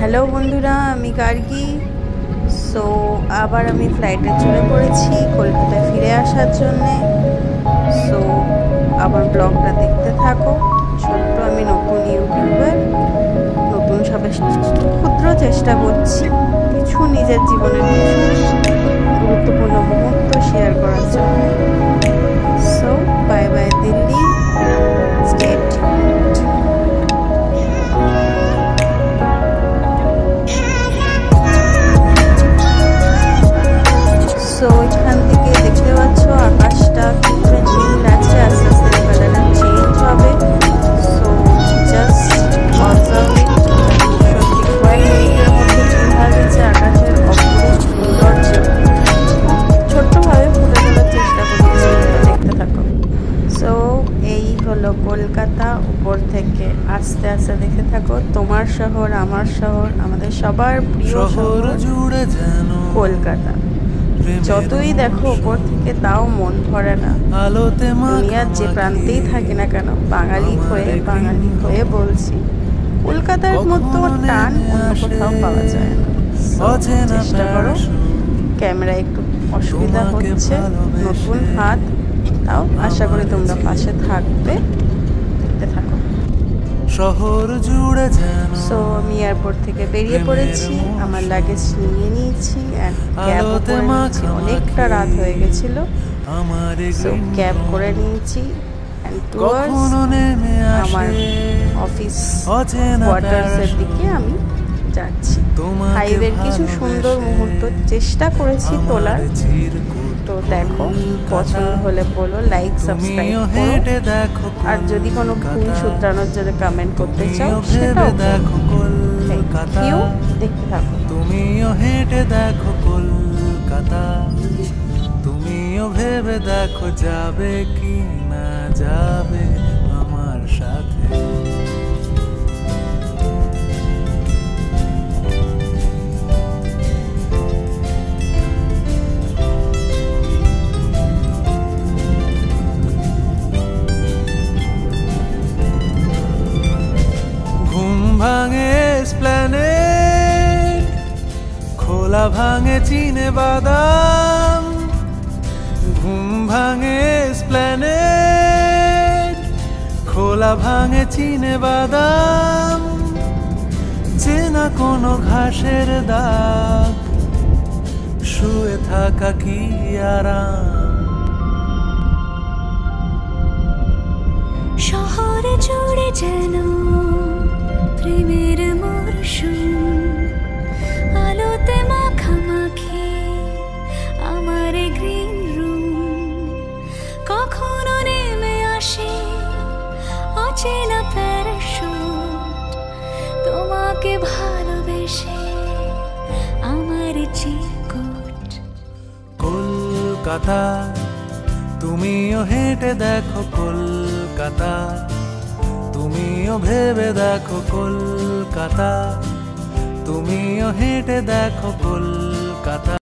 Hello বন্ধুরা, আমি Gargi. So আবার আমি ফ্লাইটে চলে পড়েছি কলকাতায় ফিরে আসার জন্যে। সো আবার ব্লগটা দেখতে থাকো। ছোট্ট আমি নতুন ইউটিউবার, নতুন সবে ক্ষুদ্র চেষ্টা করছি কিছু নিজের জীবনের কিছু গুরুত্বপূর্ণ মুহূর্ত শেয়ার করার জন্য। So bye bye Delhi, stay tuned. So এখান থেকে দেখতে পাচ্ছ আকাশটা কিছুটা নীল আছে, আস্তে আস্তে কালারটা চেঞ্জ হবে। সো জাস্ট অবজার্ভ ইট। সত্যি কয়েক মিনিটের মধ্যে কীভাবে যে আকাশের অপরূপ সৌন্দর্য ছোট্টভাবে ফুটে তোলার চেষ্টা করছি, দেখতে থাকো। সো এই হলো কলকাতা উপর থেকে, আস্তে আস্তে দেখতে থাকো। তোমার শহর, আমার শহর, আমাদের সবার প্রিয় শহর কলকাতা। যতই দেখো উপর থেকে তাও মন ভরে না। দুনিয়ার যে প্রান্তেই থাকি না কেন, বাঙালি হয়ে বলছি, কলকাতার মতো টান অন্য কোথাও পাওয়া যায় না। চেষ্টা করো। ক্যামেরা একটু অসুবিধা হচ্ছে, নতুন হাত, তাও আশা করি তোমরা পাশে থাকবে। দেখতে থাকো। শহর জুড়ে সো আমি এয়ারপোর্ট থেকে বেরিয়ে পড়েছি, আমার লাগেজ নিয়ে নিয়েছি, ক্যাবও করে নিয়েছি। অনেকটা রাত হয়ে গেছিল, সো ক্যাব করে নিয়েছি আমার অফিস কোয়ার্টার্সের দিকে আমি যাচ্ছি। হাইওয়ের কিছু সুন্দর মুহূর্ত চেষ্টা করেছি তোলার। তো দেখো, পছন্দ হলে বলো, লাইক সাবস্ক্রাইব করো। আর যদি কোনো ভুল শুধরানোর জন্য কমেন্ট করতে চাও সেটাও দেখো। দেখতে থাকো। তুমিও হেঁটে দেখো কলকাতা, তুমিও ভেবে দেখো যাবে কি না যাবে আমার সাথে। ভাঙে এসপ্ল্যানেড, খোলা ভাঙে চিনে বাদাম। ঘুম ভাঙে এসপ্ল্যানেড, খোলা ভাঙে চিনে বাদাম। চেনা কোনো ঘাসের দাগ, শুয়ে থাকা কি আরাম। শহরে জুড়ে যেন প্রেমের মরশুম, আলোতে মাখামাখি আমার গ্রিন রুম। কখনো নেমে আসে অচেনা প্যারাশুট, তোমাকে ভালোবেসে আমার চিরকুট। কলকাতা, তুমিও হেঁটে দেখো কলকাতা, তুমিও ভেবে দেখো কলকাতা, তুমিও হেঁটে দেখো কলকাতা।